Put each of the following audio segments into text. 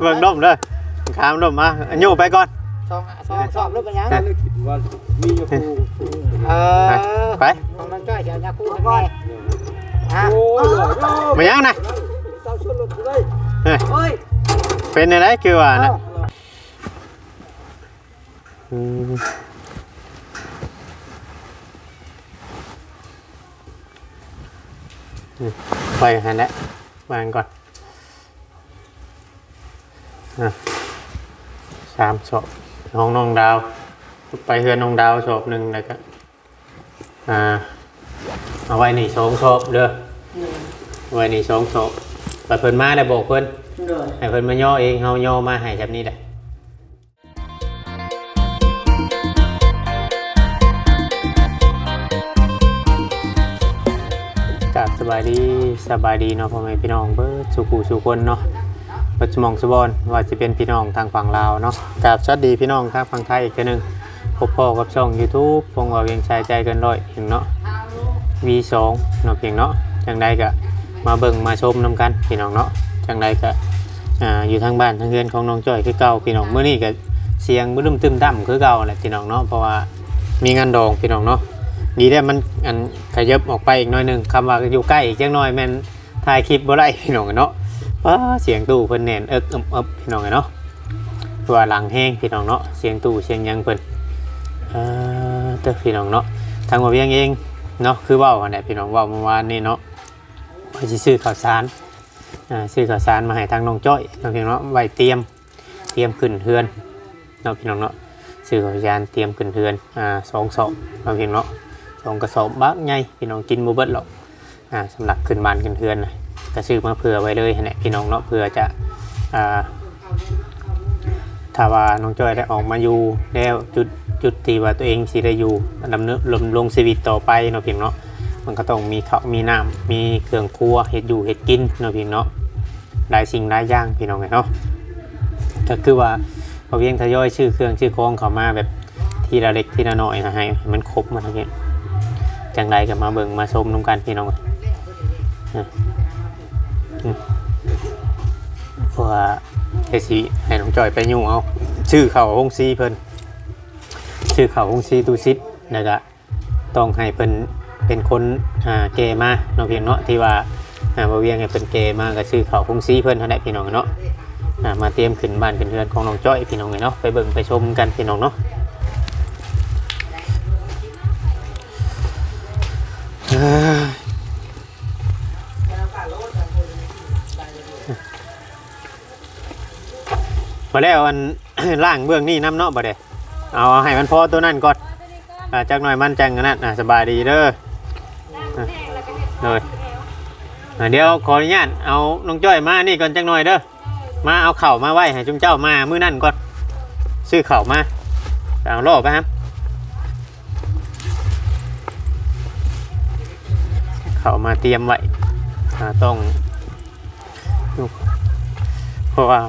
เบิ่งดมเด้อขามดมมาอันอยู่ไปก่อนสอบรูปเป็นยังว่ามีอยู่ปูไปมันจ้อยเดี๋ยวยาคูก่อนโอ้ยมายังนะเจ้าชวนรถเลยเฮ้ยเป็นอะไรคือว่านะไปหันแล้ววางก่อน3 ศพห้องน้องดาวไปเฮือนน้องดาวศพหนึ่งแล้วก็เอาไว้นี่2 ศพเด้อไว้นี่2 ศพไปเพิ่นมาได้บอกเพิ่นให้เพิ่นมาย่อเองเฮาย่อมาให้แบบนี้แหละสบายดีเนาะพ่อแม่พี่น้องเบิดสุขุสุคนเนาะปัจจุบันสุบอนว่าจะเป็นพี่น้องทางฝั่งลาวเนาะกับสวัสดีพี่น้องทางฝั่งไทยอีกทีนึงพบพ่อกับช่อง YouTube พงว่าเวียงชายใจเกินร้อยเพียงเนาะ V2 เนาะเพียงเนาะจังใดก็มาเบิ่งมาชมนำกันพี่น้องเนาะจังใดก็อยู่ทางบ้านทางเรือนของน้องจ้อยคือเก่าพี่น้องมื้อนี้ก็เสียงบึ้มตึมตั้มคือเก่าแหละพี่น้องเนาะเพราะว่ามีงานดองพี่น้องเนาะดีได้มันขยับออกไปอีกหน่อยนึงคำว่าอยู่ใกล้อีกจังหน่อยแม่นถ่ายคลิปบ่ได้พี่น้องเนาะเสียงตู้เพิ่นแน่นพี่น้องเนาะตัวหลังแห้งพี่น้องเนาะเสียงตู้เสียงยังเพิ่นเด้อพี่น้องเนาะทางบ่เวียงเองเนาะคือเว้าอันนี้พี่น้องเว้าเมื่อวานนี้เนาะว่าสิซื้อข้าวสารซื้อข้าวสารมาให้ทางน้องจ้อยเนาะพี่น้องเนาะไว้เตรียมขึ้นเฮือนเนาะพี่น้องเนาะซื้อข้าวสารเตรียมขึ้นเฮือน2 ศพเนาะพี่น้องเนาะ2 กระสอบบักใหญ่พี่น้องกินบ่เบิดหรอกสำหรับขึ้นบ้านขึ้นเฮือนนะก็ซื้อมาเผื่อไว้เลยแหละพี่น้องเนาะเผื่อจะถ้าว่าน้องจ้อยได้ออกมาอยู่แล้วจุดที่ว่าตัวเองสิได้อยู่ดำเนินลงชีวิตต่อไปเนาะพี่น้องเนาะมันก็ต้องมีข้าวมีน้ำมีเครื่องครัวเฮ็ดอยู่เฮ็ดกินเนาะพี่น้องเนาะหลายสิ่งหลายอย่างพี่น้องเนาะก็คือว่าพอเพียงทยอยชื่อเครื่องชื่อของเข้ามาแบบทีละเล็กทีละน้อยนะให้มันครบมาทั้งนี้จังไรก็มาเบิ่งมาชมนำกันพี่น้องเพราะว่าเฮสีให้น้องจอยไปยุ่งเอาชื่อเขาฮงซีเพิ่นชื่อเขาฮงซีตูซิดนะจ๊ะต้องให้เพิ่นเป็นคนเกมาเนาะพี่น้องที่ว่าบ่เวียงให้เพิ่นเกมาก็ชื่อเขาฮงซีเพิ่นเท่านั้นพี่น้องเนาะมาเตรียมขึ้นบ้านขึ้นเรือนของน้องจ้อยพี่น้องเนาะไปเบิ่งไปชมกันพี่น้องเนาะมาแล้วอัน ล่างเบื้องนี่น้ำเนาะบ่เด้เอาให้มันพอตัวนั้นก่อนจักหน่อยมันจังนั้นสบายดีเด้อเลยเดี๋ยวขออนุญาตเอาน้องจ้อยมานี่ก่อนจักหน่อยเด้อมาเอาเข่ามาไว้ให้จุ่มเจ้ามามื้อนั่นก่อนซื้อเข่ามาเอาล่อไปครับเขามาเตรียมไว้ต้องเพราะว่า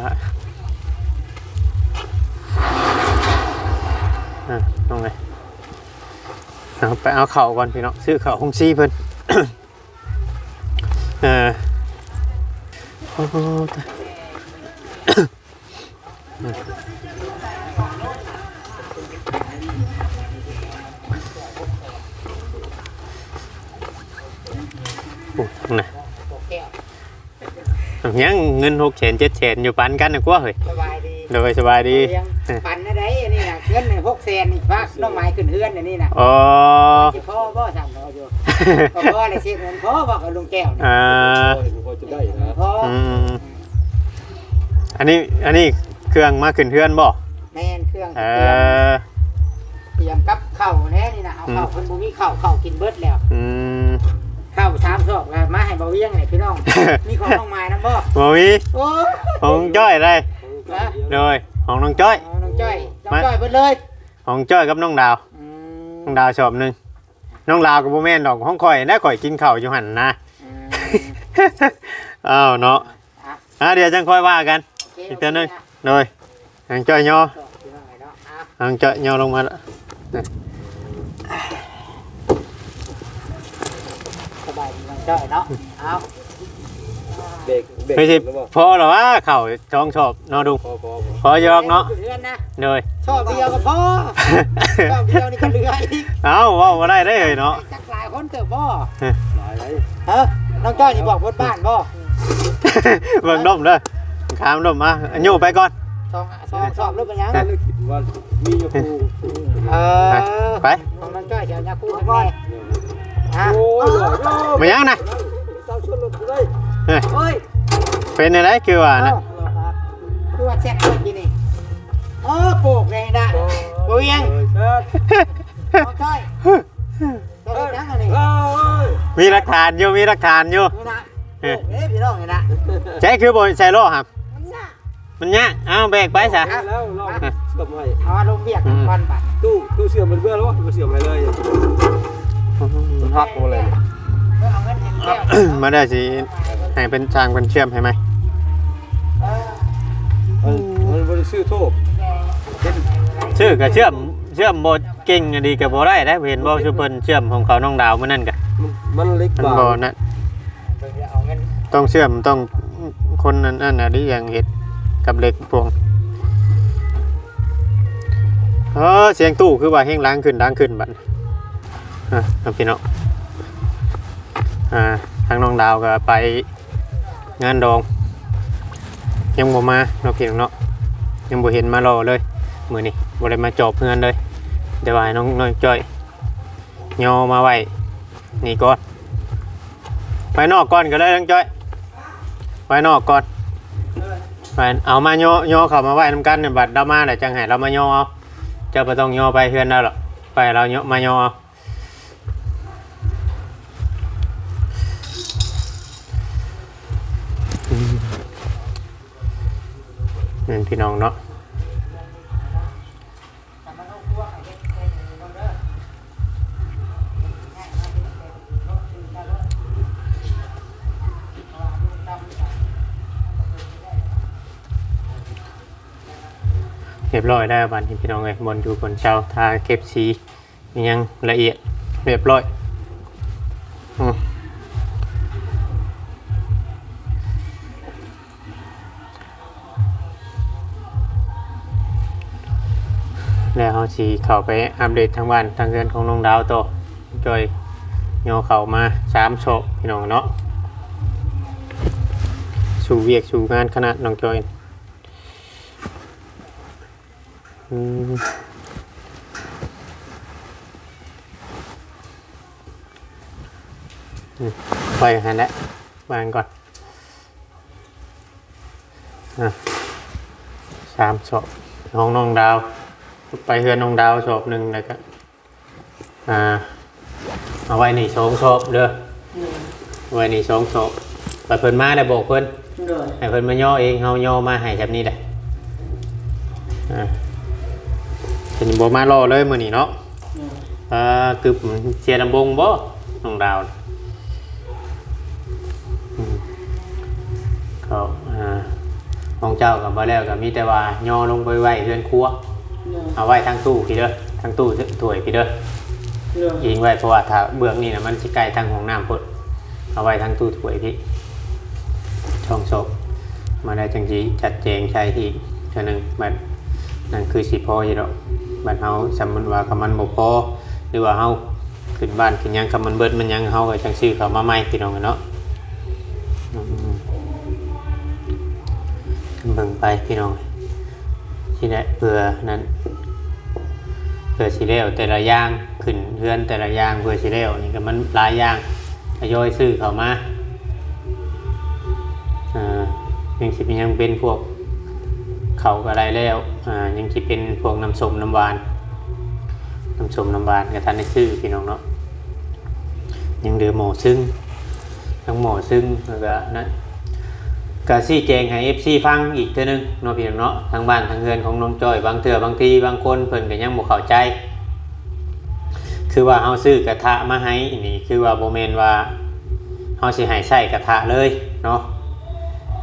ต้องไงไปเอาเข่าก่อนพี่น้องซื้อเข่าฮงซีเพิ่นโอ้โหนะยังเงิน6 แสน 7 แสนอยู่ปันกันนะกว่าเฮ้ยสบายดีปันอะไรนี่นะเงิน6 แสนนี่พักน้องไม้ขึ้นเฮือนนี่นะพ่อบ่สั่งเราอยู่พ่อเลยเสียเงินพ่อบอกกับลุงแก้วพอจะได้นะพ่ออันนี้เครื่องมาขึ้นเฮือนบ่แม่นเครื่องเตรียมกับข้าวแน่นี่นะเอาข้าวคนบ่มีข้าวกินเบิดแล้วข้าว3 ศอกมาให้บ่เวียงนี่พี่น้องมีของน้องไม้นะบ่มีของจ้อยได้เลยของน้องจ้อยน้องจ้อยเบิดเลยของจ้อยกับน้องดาวชอบนึงน้องดาวกับบ่แม่นดอกห้องข่อยนะข่อยกินข้าวอยู่หั่นนะอ้าวเนาะเดี๋ยวจังค่อยว่ากันอีกเทื่อนึงเลยน้องจ้อยย่อน้องจ้อยย่อลงมาแล้วสบายดีน้องจ้อยเนาะเอา เบรก ไม่ใช่ แล้วบ่ พอหรอว่าเข่าช่องชอบเนาะดุง พอ พอยอกเนาะ เดือนนะ เลย ชอบเดียวก็พอชอบเดียวนี่ก็เหลืออีก เอ้าว่าบ่ได้เลยเนาะ จักหลายคนเติบบ่ หลายไร ฮะน้องจ้อยนี่บอกบนบ้านบ่ เบิ่งดมเด้อขามดมมาอยู่ไปก่อน ชอบรถเป็นยัง ถ้าเลือกคิดว่ามีอยู่ภู เออ ไป น้องจ้อยเดี๋ยวยาคูให้แม่ฮะ โอ้ยหล่อโย่ มายังนะ เจ้าชนรถได้ เฮ้ย เป็นอะไรคือว่านะ คือว่าแซ่บเมื่อกี้นี่โปกเลยนะโอ้ยยังน้องจ้อยตัวเล็กยังอันนี้ มีหลักฐานอยู่มีหลักฐานอยู่ นี่นะโปกพี่น้องนี่นะ ใช่คือบนใส่โลครับ มันน่ะ มันยากเอาแบกไปซะ แล้วเราเสื่อมให้ เอาลงเบียกก่อนบัด ตู้เสื่อมมันเบื่อแล้ววะมันเสื่อมไปเลยมันหักหมดเลย เอาเงินให้แก้ว มาได้สิให้เป็นทางเป็นเชื่อมให้ไหม มันบริสุทธิ์โทษ ชื่อก็เชื่อมโบเก่งดีกับโบได้ได้เห็นบ่ชุเพิ่นเชื่อมของเขาน้องดาวมื้อนั้นกะ มันเล็ก มัน กว่า บ่นะ เอาเงิน ต้องเชื่อมต้องคนนั้นน่ะที่อย่างเฮ็ดกับเหล็กพวงเสียงตู้คือว่าแห้งล้างขึ้นดังขึ้นบัดเอาพี่น้องทางน้องดาวก็ไปงานดองยังบ่มาเนาะพี่น้องเนาะยังบ่เห็นมารอเลยมื้อนี้บ่ได้มาจอบเพื่อนเลยเดี๋ยวให้น้องจ้อยย่อมาไว้นี่ก่อนไปนอกก่อนก็ได้น้องจ้อยไปนอกก่อนไปเอามาย่อเข้ามาไว้นำกันเนี่ยบัดเรามาแล้วจังให้เรามาย่อเอาเจ้าบ่ต้องย่อไปเพื่อนเราหรอกไปเราย่อมาย่อเอานี่พี่น้องเนาะเรียบร้อยได้บัดนี้พี่น้องเอ้ยบนอยู่บนเช้าทาเก็บสียังละเอียดเรียบร้อยแล้วเขาสีเข้าไปอัปเดตทางบ้านทางเรือนของน้องดาวโตจอยโยเข้ามา3โชคพี่น้องเนาะสู่เวียกสู่งานขนาดน้องจอยไปหันแล้ววางก่อน3โชคห้องน้องดาวไปเฮือนน้องดาวโชคหนึ่งแล้วก็เอาไว้นี่2โชคเด้อไว้นี่2โชคไปเพิ่นมาได้บอกเพิ่นให้เพิ่นมาย่อเองเฮาย่อมาให้แบบนี้แหละเป็นบ่มารอเลยมื้อนี้เนาะกึบเสียลำบงบ่น้องดาวเขาของเจ้ากับบ่แล้วก็มีแต่ว่าย่อลงไปไว้เฮือนครัวเอาไว้ทางตู้พี่เด้อทางตู้ถ้วยพี่เด้อยิงไว้เพราะว่าถ้าเบื้องนี่น่ะมันสิใกล้ทางห้องน้ำพุ่นเอาไว้ทางตู้ถ้วยพี่ช่องโซมาได้จังสิจัดแจงใช้อีกเทื่อนึงบัดนั่นคือสิพออยู่ดอกบัดเฮาสมมุติว่าคำมันบ่พอหรือว่าเฮาขึ้นบ้านขึ้นหยังคำมันเบิดมันหยังเฮาก็จังซื้อเข้ามาใหม่พี่น้องเนาะเบิ่งไปพี่น้องสิได้เพื่อนั้นเพื่อสิแล้วแต่ละอย่างขึ้นเฮือนแต่ละอย่างเพื่อสิแล้วนี่ก็มันหลายอย่างทยอยซื้อเข้ามายังสิยังเป็นพวกเขาก็ได้แล้วยังสิเป็นพวกน้ำส้มน้ำหวานก็ทันได้ซื้อพี่น้องเนาะยังเหลือหมูซึ่งทั้งหมูซึ่งแล้วก็นั้นก็ชี้แจงให้ FC ฟังอีกเทื่อนึงเนาะพี่น้องเนาะทางบ้านทางเรือนของน้องจ้อยบางเทื่อบางทีบางคนเพิ่นก็ยังบ่เข้าใจคือว่าเฮาซื้อกระทะมาให้นี่คือว่าบ่แม่นว่าเฮาสิให้ใช้กระทะเลยเนาะ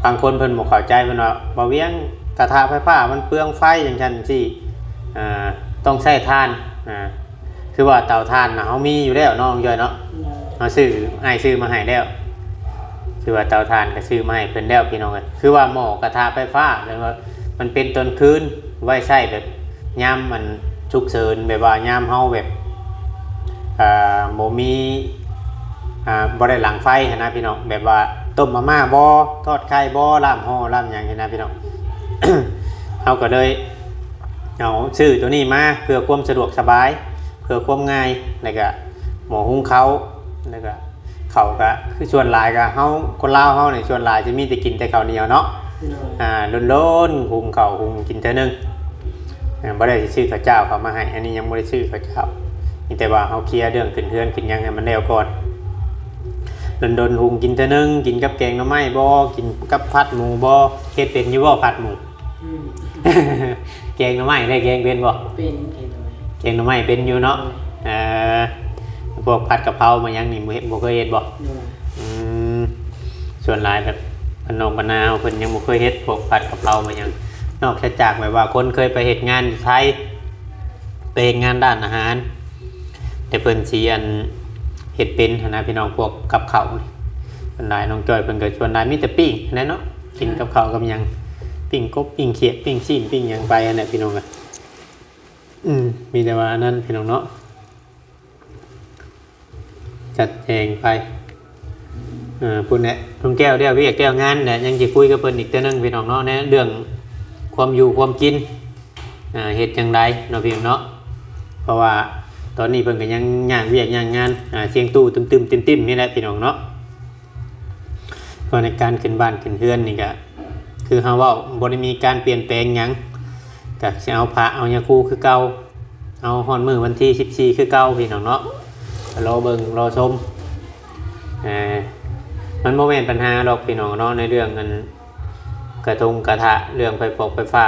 บางคนเพิ่นบ่เข้าใจเพิ่นว่าบ่เวียงกระทะไฟฟ้ามันเปลืองไฟอย่างซั่นสิต้องใช้ถ่านคือว่าเตาถ่านน่ะเฮามีอยู่แล้วเนาะย่อยเนาะเฮาซื้อมาให้แล้ว คือว่าเตาถ่านก็ซื้อมาให้เพิ่นแล้วพี่น้องเอ้ยคือว่าหม้อกระทะไฟฟ้าแล้วว่ามันเป็นต้นคืนไว้ใช้แบบยามมันฉุกเฉินแบบว่ายามเฮาแบบบ่มีบ่ได้หลังไฟหั้นนะพี่น้องแบบว่าต้มมาม่าบ่ทอดไข่บ่ลาบห่อลาบหยังหั้นนะพี่น้อง เฮาก็เลยเอาซื้อตัวนี้มาเพื่อความสะดวกสบายเพื่อความง่ายแล้วก็หม้อหุงข้าวแล้วก็ข้าวก็คือส่วนหลายก็เฮาคนลาวเฮานี่ส่วนหลายจะมีแต่กินแต่ข้าวเหนียวเนาะโดนๆหุงข้าวหุงกินเท่านึงบ่ได้สิซื้อข้าวเจ้าเข้ามาให้อันนี้ยังบ่ได้ซื้อข้าวเจ้ามีแต่ว่าเฮาเคลียร์เรื่องขึ้นเฮือนขึ้นหยังให้มันแล้วก่อนโดนๆหุงกินเท่านึงกินกับแกงหน่อไม้บ่กินกับผัดหมูบ่เฮ็ดเป็นอยู่บ่ผัดหมู แกงหน่อไม้ได้แกงเป็นบ่เป็นแกงหน่อไม้เป็นอยู่เนาะพวกผัดกะเพรามายังนี่บ่เคยเฮ็ดบ่ส่วนหลายแบบพนมปนาวเพิ่นยังบ่เคยเฮ็ดพวกผัดกะเพรามายังนอกจากแบบว่าคนเคยไปเฮ็ดงานไทยไปเฮ็ดงานด้านอาหารแต่เพิ่นสิอันเฮ็ดเป็นนะพี่น้องพวกกับข้าวนี่เพิ่นหลายน้องจ้อยเพิ่นก็ชวนหลายมีแต่ปิ้งนั่นเนาะกินกับข้าวกับหยังปิ้งกบปิ้งเขียดปิ้งซีนปิ้งหยังไปอันนั้นพี่น้องอ่ะมีแต่ว่าอันนั้นพี่น้องเนาะจัดแจงไปพูดเนี่ยลุงแก้วเดียวพี่แก้วงานเนี่ยยังจะคุยกับเพิ่นอีกเท่านึงพี่น้องเนาะในเรื่องความอยู่ความกินเฮ็ดจังไดเนาะพี่น้องเนาะเพราะว่าตอนนี้เพิ่นก็ยังย่างเวียกย่างงานเสียงตู้ตึมๆติ้มๆนี่แหละพี่น้องเนาะก็ในการขึ้นบ้านขึ้นเรือนนี่ก็คือเฮาเว้าบ่ได้มีการเปลี่ยนแปลงหยังก็สิเอาพระเอายาคูคือเก่าเอาฮอดมื้อวันที่14คือเก่าพี่น้องเนาะรอเบิ่งรอชมมันโมเมนต์ปัญหาหรอกพี่น้องเนาะในเรื่องเงินกระทงกระทะเรื่องไฟฟ้า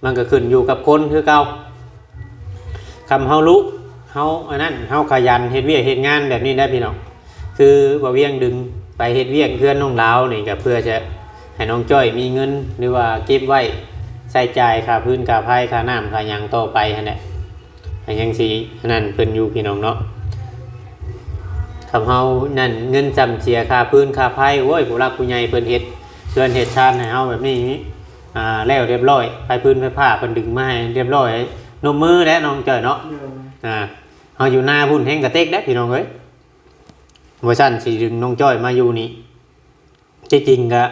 มันก็ขึ้นอยู่กับคนคือเก่าคำเฮาลุเฮาอันนั้นเฮาขยันเฮ็ดเวียกเฮ็ดงานแบบนี้ได้พี่น้องคือบ่เวียงดึงไปเฮ็ดเวียกเพื่อนน้องลาวนี่ก็เพื่อจะให้น้องจ้อยมีเงินหรือว่าเก็บไว้ใช้จ่ายค่าพื้นค่าไฟค่าน้ำค่าหยังต่อไปหั่นแหละอันยังสิอันนั้นเพิ่นอยู่พี่น้องเนาะคำเฮานั่นเงินจำเสียค่าพื้นค่าไฟโอ้ยผู้รักผู้ใหญ่เพิ่นเฮ็ดเพื่อนเฮ็ดชาติให้เฮาแบบนี้แล้วเรียบร้อยไฟพื้นไฟผ้าเพิ่นดึงมาให้เรียบร้อยนมมือแล้วน้องจ้อยเนาะเฮาอยู่หน้าพุ่นแห่งกระเตกได้พี่น้องเอ้ยบ่ซั่นสิดึงน้องจ้อยมาอยู่นี่ที่จริงก็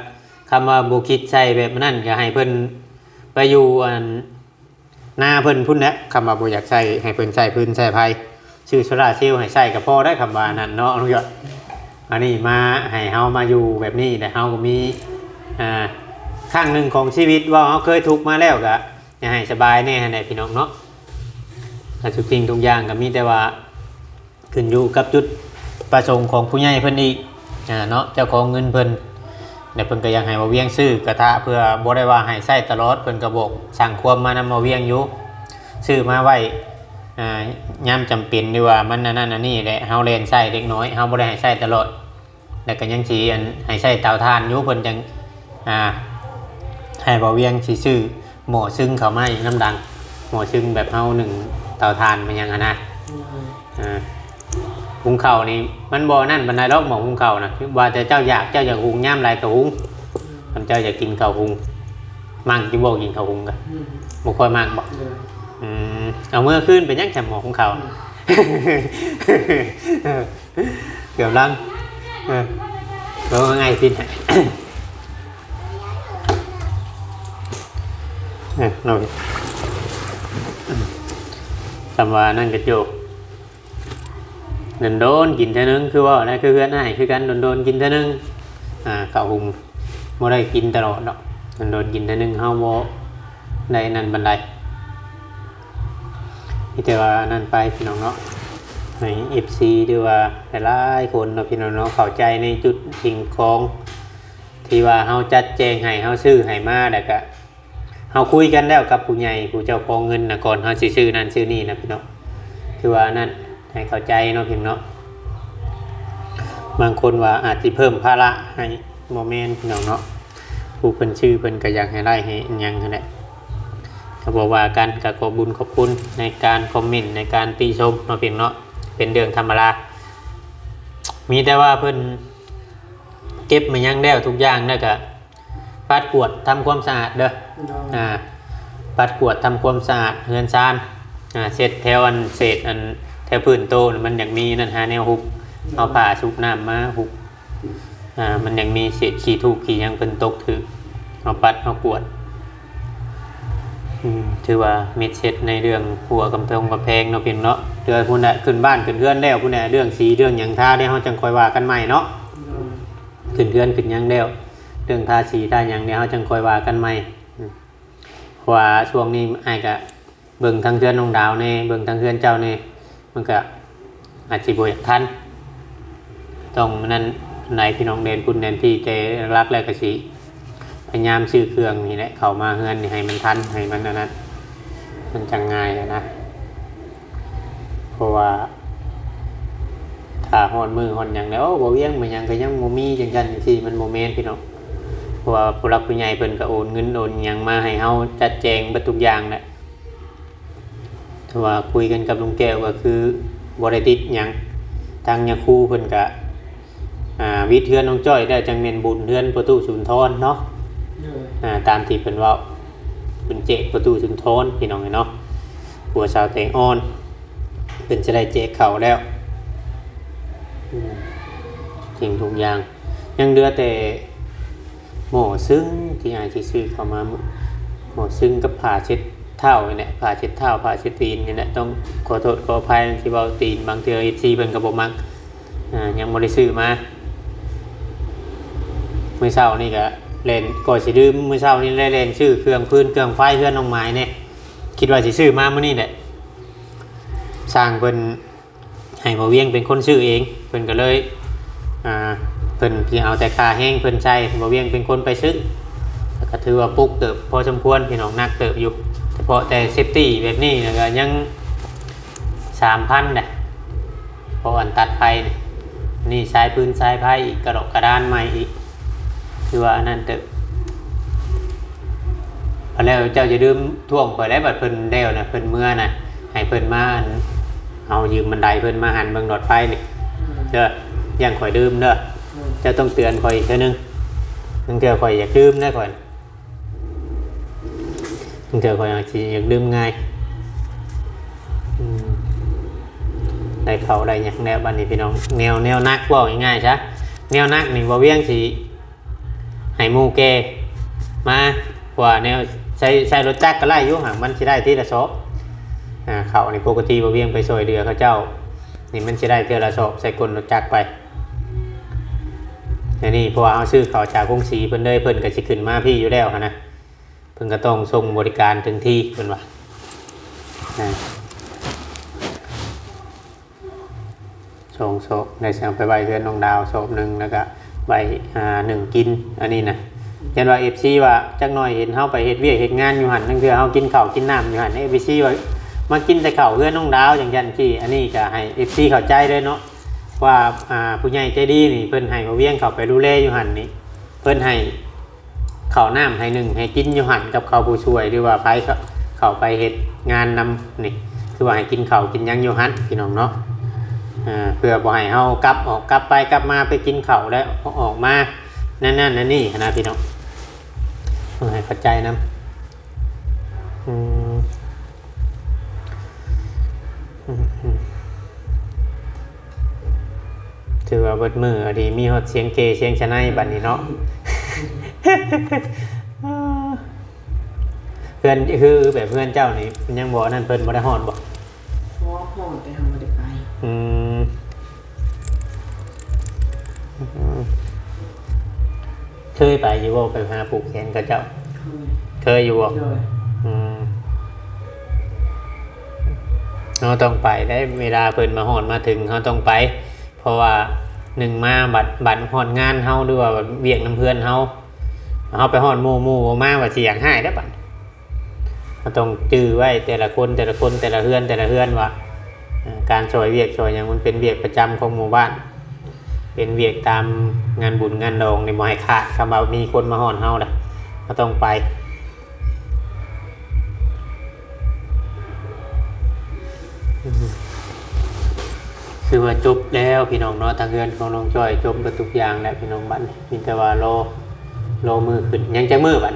คำว่าบ่คิดใช้แบบนั้นก็ให้เพิ่นไปอยู่หน้าเพิ่นพุ่นแหละคำว่าบ่อยากใช้ให้เพิ่นใช้พื้นใช้ไฟชื่อโซล่าเซลล์ให้ใช้ก็พอได้คำว่านั่นเนาะน้องจ้อยอันนี้มาให้เฮามาอยู่แบบนี้แต่เฮาก็มีข้างหนึ่งของชีวิตว่าเฮาเคยทุกข์มาแล้วก็อยากให้สบายแน่ให้พี่น้องเนาะทุกสิ่งทุกอย่างก็มีแต่ว่าขึ้นอยู่กับจุดประสงค์ของผู้ใหญ่เพิ่นอีกเนาะเจ้าของเงินเพิ่นแต่เพิ่นก็อยากให้มาเวียงซื้อกระทะเพื่อบ่ได้ว่าให้ใช้ตลอดเพิ่นก็บอกสั่งความมานำมาเวียงอยู่ซื้อมาไว้ยามจำเป็นดีว่ามันนั่นอันนี้แหละเฮาเล่นใช้เล็กน้อยเฮาบ่ได้ให้ใช้ตลอดแล้วก็ยังสิให้ใช้เตาถ่านอยู่เพิ่นจังให้บ่เวียงสิซื้อหม้อซึ่งเข้ามาอีกน้ำดังหม้อซึ่งแบบเฮานึ่งเตาถ่านมันยังนะหุงข้าวนี่มันบ่นั่นปานใดดอกหม้อหุงข้าวนะว่าแต่เจ้าอยากหุงยามใดก็หุงคันเจ้าอยากกินข้าวหุงมั่งสิบ่กินข้าวหุงก็บ่ค่อยมักบ่เอาเมื่อคืนเป็นยังแถมหมอของเขาเกี่ยวลังก็ง่ายสิหน่อยสำว่านั่นกระโจกโดนกินเท่านึงคือว่าอะไรคือเพื่อนให้คือกันโดนกินเท่านึงข้าวหุงไม่ได้กินตลอดดอกโดนกินเท่านึงเฮาโมได้นั่นบันไดนี่แต่ว่านั่นไปพี่น้องเนาะใน FC ด้วยว่าหลายคนเนาะพี่น้องเนาะเข้าใจในจุดสิ่งของที่ว่าเฮาจัดแจงให้เฮาซื้อให้มาแล้วก็เฮาคุยกันแล้วกับผู้ใหญ่ผู้เจ้าของเงินนะก่อนเฮาสิซื้อนั่นซื้อนี่นะพี่น้องคือว่านั่นให้เข้าใจเนาะพี่น้องบางคนว่าอาจสิเพิ่มภาระให้โมเมนต์พี่น้องเนาะผู้เพิ่นชื่อเพิ่นก็อยากให้ไล่ให้หยังนั่นแหละก็บอกว่ากันก็ขอบุญขอบคุณในการคอมเมนต์ในการติชมเนาะพี่น้องเนาะเป็นเรื่องธรรมดามีแต่ว่าเพิ่น เก็บมายังแล้วทุกอย่างแล้วก็ปัดกวาดทำความสะอาดเด้อปัดกวาดทำความสะอาดเฮือนซานเสร็จแถวอันเศษอันแถวพื้นโตน่ะมันอยากมีนั่นหาแนวหุบเอาผ้าชุบน้ำมาหุบมันยังมีเศษขี้ทูบขี้ยังเป็นตกถือเอาปัดเอากวาดถือว่ามิดเช็ดในเรื่องหัวกำแพงเนาะเพียงเนาะเดือนพุ่นน่ะขึ้นบ้านขึ้นเรือนแล้วพุ่นน่ะเรื่องสีเรื่องหยังทาได้เฮาจังค่อยว่ากันใหม่เนาะขึ้นเรือนขึ้นหยังแล้วเรื่องทาสีทาหยังเนี่ยเฮาจังค่อยว่ากันใหม่เพราะว่าช่วงนี้อ้ายก็เบิ่งทางเรือนน้องดาวแน่เบิ่งทางเรือนเจ้าแน่มันก็อาจสิบ่อยากทันต้องนั้นไหนพี่น้องเด่นพุ่นเด่นที่ใจรักแล้วก็สิพยายามซื้อเครื่องนี่แหละเข้ามาเฮือนนี่ให้มันทันให้มันนั้นมันจังง่ายนะเพราะว่าถ้าฮอดมือฮอดหยังแล้วบ่เวียงมันหยังก็ยังบ่มีจังซั่นที่มันบ่แม่นพี่น้องเพราะว่าผู้หลักผู้ใหญ่เพิ่นก็โอนเงินโอนหยังมาให้เฮาจัดแจงเบิดทุกอย่างแหละถ้าว่าคุยกันกับลุงแก้วก็คือบ่ได้ติดหยังทางยาคูเพิ่นก็วิทย์เทือนน้องจ้อยได้จังแม่นบุญเทือนประตูสุนทรเนาะตามที่เพิ่นเว้าเพิ่นเจกประตูสุนทรพี่น้องเนาะหัวชาวแตงอ่อนเพิ่นจะได้เจกเข้าแล้วสิ่งทุกอย่างยังเหลือแต่หมอซึ้งที่อาจสิซื้อเข้ามาหมอซึ้งกับผ้าเช็ดเท้านี่แหละผ้าเช็ดเท้าผ้าเช็ดตีนนี่แหละต้องขอโทษขออภัยที่เว้าตีนบางเทื่อ FC เพิ่นก็บ่มักยังบ่ได้ซื้อมามื้อเช้านี่ก็เล่นก่อนสิดื่มมื้อเช้านี่ได้เล่นชื่อเครื่องพื้นเครื่องไฟเฮือนน้องไม้เนี่ยคิดว่าสิซื้อมามื้อนี้แหละสร้างเพิ่นให้บ่เวียงเป็นคนซื้อเองเพิ่นก็เลยเพิ่นที่เอาแต่ค่าแห้งเพิ่นใช้บ่เวียงเป็นคนไปซื้อแล้วก็ถือว่าปุกเติบพอสมควรพี่น้องนักเติบอยู่เฉพาะแต่เซฟตี้แบบนี้แล้วก็ยัง 3,000 น่ะเพราะอันตัดไฟนี่สายปืนสายไฟอีกกระดกกระดานใหม่อีกคือว่านั่นเติบพอแล้วเจ้าจะดื่มท่วงข่อยได้บัดเพิ่นเด้วน่ะเพิ่นเมื่อน่ะให้เพิ่นมาเอายืมบันไดเพิ่นมาหันเบิ่งหลอดไฟนี่เด้อย่างข่อยดื่มเด้อเจ้าต้องเตือนข่อยอีกเทื่อนึงบางเทื่อข่อยอยากดื่มได้ข่อยบางเทื่อข่อยอยากดื่มง่ายได้เข้าได้หยังแนวบัดนี้พี่น้องแนวนักเว้าง่ายๆซะแนวนักนี่บ่เวียงสิให้หมู่แกมาว่าแนวใช้รถจักรก็ไล่อยู่ห่างมันสิได้ทีละศพเขานี่ปกติบ่เวียงไปซอยเดือเขาเจ้านี่มันสิได้เทื่อละศพใส่กลรถจักรไปอันนี้เพราะว่าเอาซื้อเขาจากกรุงศรีเพิ่นเลยเพิ่นก็สิขึ้นมาพี่อยู่แล้วหั่นนะเพิ่นก็ต้องส่งบริการถึงที่เพิ่นว่าส่งศพได้สั่งไปไว้เฮือนน้องดาวศพนึงแล้วก็ไว้1กินอันนี้นะยันว่า FC ว่าจักหน่อยเห็นเฮาไปเฮ็ดเวียกเฮ็ดงานอยู่หั่นนั่นคือเฮากินข้าวกินน้ำอยู่หั่น FC ว่ามากินแต่ข้าวเฮือนน้องดาวอย่างจังซี่อันนี้ก็ให้ FC เข้าใจเลยเนาะว่าผู้ใหญ่ใจดีนี่เพิ่นให้มาเวียงเข้าไปดูแลอยู่หั่นนี่เพิ่นให้ข้าวน้ำให้1ให้กินอยู่หั่นกับข้าวผู้ช่วยหรือว่าไผเข้าไปเฮ็ดงานนำนี่คือว่าให้กินข้าวกินหยังอยู่หั่นพี่น้องเนาะเพื่อบ่ให้เฮากลับไปกลับมาไปกินข้าวแล้วออกมานั่นนี่นะพี่น้องให้เข้าใจนะถือว่าเบิดมือดีมีฮอดเสียงเกเสียงชะไนบัดนี้เนาะเพื่อนคือแบบเพื่อนเจ้านี่ยังบ่นั่นเพิ่นบ่ได้ฮอดบ่ฮอดแต่เฮาบ่ได้ไปเคยไปอยู่บ่ไปหาปลูกแขนกับเจ้าเคยอยู่บ่เราต้องไปได้เวลาเพิ่นมาฮอดมาถึงเราต้องไปเพราะว่า1มาบัตรฮอดงานเฮาหรือว่าเวียกน้ำเพื่อนเฮาไปฮอดหมู่มาว่าสิอยากให้ได้บัดเราต้องจื้อไว้แต่ละคนแต่ละเฮือนว่าการช่วยเวียกช่วยหยังมันเป็นเวียกประจำของหมู่บ้านเป็นเวียกตามงานบุญงานดองในบ่ให้ขาดคำว่ามีคนมาฮอดเฮาล่ะเราต้องไปค คือว่าจบแล้วพี่น้องเนาะทางเรือนของน้องจ้อยจบไปทุกอย่างแล้วพี่น้องบัดนี้มีแต่ว่ารอมือขึ้นยังจะมือบัด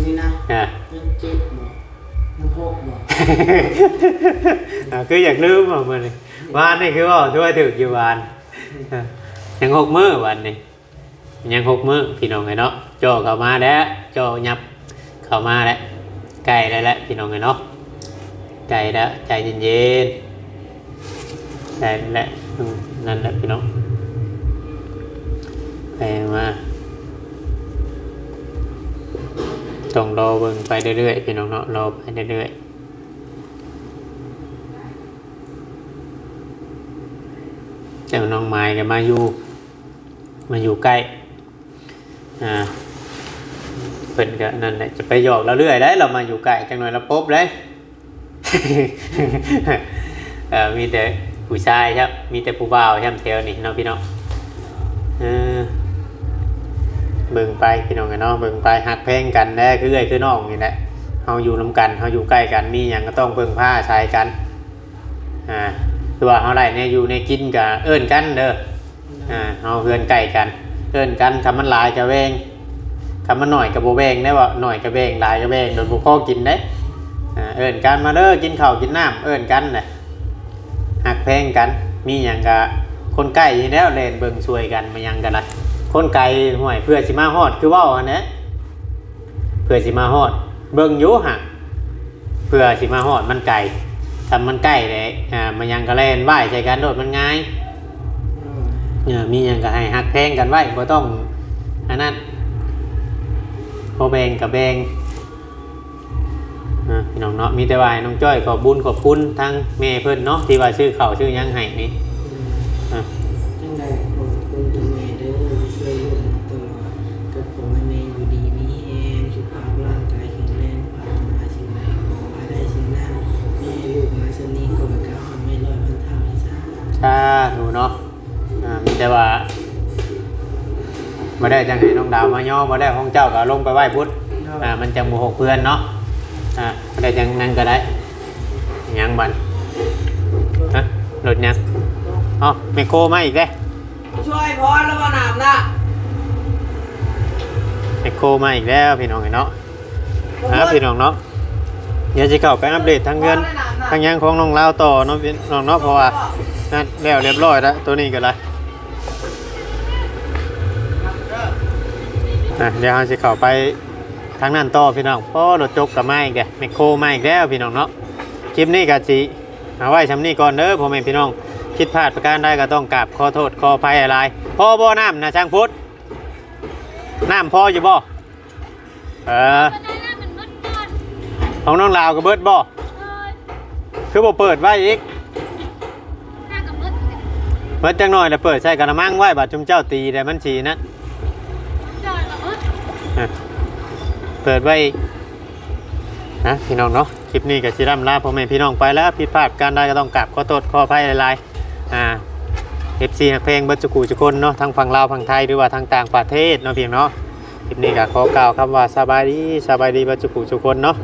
นี่นะ อ่า ยังเจ็บบ่ยังโพกบ่ คืออยากลืมอ่ะมื้อนี้วานนี่คือว่าช่วยถึกอยู่วานยัง6มื้อวันนี้ยัง6มื้อพี่น้องไงเนาะจ่อเข้ามาแล้วจ่อยับเข้ามาแล้วใกล้แล้วแหละพี่น้องไงเนาะใกล้แล้วใจเย็นๆใจแหละนั่นแหละพี่น้องไปมาต้องรอเบิ่งไปเรื่อยๆพี่น้องเนาะรอไปเรื่อยๆเจ้าน้องไม้ก็มาอยู่ใกล้เพิ่นก็นั่นแหละจะไปหยอกเราเรื่อยได้เรามาอยู่ใกล้จังหน่อยเราปุ๊บเลย มีแต่ผู้ชายครับมีแต่ผู้บ่าวใช่ไหมแถวนี้เนาะพี่น้องเบิ่งไปพี่น้องกันเนาะเบิ่งไปหักแพงกันแน่คือเอ้ยคือน้องนี่แหละเฮาอยู่นำกันเฮาอยู่ใกล้กันมีหยังก็ต้องเบิ่งผ้าใช้กันคือว่าเฮาได้เนี่ยอยู่ในกินก็เอิ้นกันเด้อเฮาเฮือนใกล้กันเอิ้นกันคำมันหลายก็แวงคำมันหน่อยก็บ่แวงได้ว่าหน่อยก็แวงหลายก็แวงโดนบ่พอกินได้เอิ้นกันมาเด้อกินข้าวกินน้ำเอิ้นกันน่ะหักแพงกันมีหยังก็คนใกล้นี่แล้วเล่นเบิ่งช่วยกันมาหยังกันล่ะคนไกลห่วยเพื่อสิมาฮอดคือเว้าอันนี้เพื่อสิมาฮอดเบิ่งอยู่ห่ะเพื่อสิมาฮอดมันไกลทำมันใกล้เลยมันยังก็เล่นไหวใส่กันโดดมันง่ายมีหยังก็ให้หักแพงกันไว้บ่ต้องอันนั้นพอแบ่งกับแบ่งพี่น้องเนาะมีแต่ว่าน้องจ้อยขอบบุญขอบคุณทั้งแม่เพิ่นเนาะที่ว่าชื่อเขาชื่อยังให้นี่จังได๋ขอบคุณทางแม่เด้อที่ช่วยลูกมาตลอดก็ขอให้แม่อยู่ดีมีแรงสุขภาพร่างกายแข็งแรงปรารถนาสิ่งใดขอให้ได้สิ่งนั้นแม่ลูกมาชั่วนี้ก็ก้าวให้ไม่ร้อยพันเท่าเลยจ้าหนูเนาะมีแต่ว่าบ่ได้จังให้น้องดาวมาย่อบ่ได้ของเจ้าก็ลงไปไหว้พุทธมันจังบ่หกเพื่อนเนาะบ่ได้จังนั้นก็ได้ยังบันรถยังไมโครมาอีกแล้วช่วยพอแล้วบ่น้ำน่ะไมโครมาอีกแล้วพี่น้องเนาะพี่น้องเนาะเดี๋ยวจะเข้าไปอัปเดตทางเงินทางยังของน้องลาวต่อเนาะพี่น้องเนาะเพราะว่านั่นแล้วเรียบร้อยแล้วตัวนี้ก็เลยเดี๋ยวเราจะเข้าไปทางนั้นต่อพี่น้องเพราะรถจกกับมาอีกแล้วไมโครมาอีกแล้วพี่น้องเนาะคลิปนี้ก็สิเอาไว้ชำนี้ก่อนเด้อพ่อแม่พี่น้องคิดพลาดประการใดก็ต้องกราบขอโทษขออภัยอะไรพ่อบ่น้ำนะช่างพุทธน้ำพ่ออยู่บ่ของน้องลาวก็เบิดบ่คือบ่เปิดไว้อีกเบิดจังหน่อยแล้วเปิดใส่กระมังไว้บัดชุมเจ้าตีแต่มันฉีนะเปิดไว้อีกพี่น้องเนาะคลิปนี้ก็สิร่ำลาพ่อแม่พี่น้องไปแล้วผิดพลาดการใดก็ต้องกราบขอโทษขออภัยหลายๆFC ฮักเพลงเบิดจุกูจุคนเนาะทั้งฝั่งลาวฝั่งไทยหรือว่าทางต่างประเทศเนาะเพียงเนาะคลิปนี้ก็ขอกล่าวคำว่าสบายดีเบิดจุกูจุคนเนาะ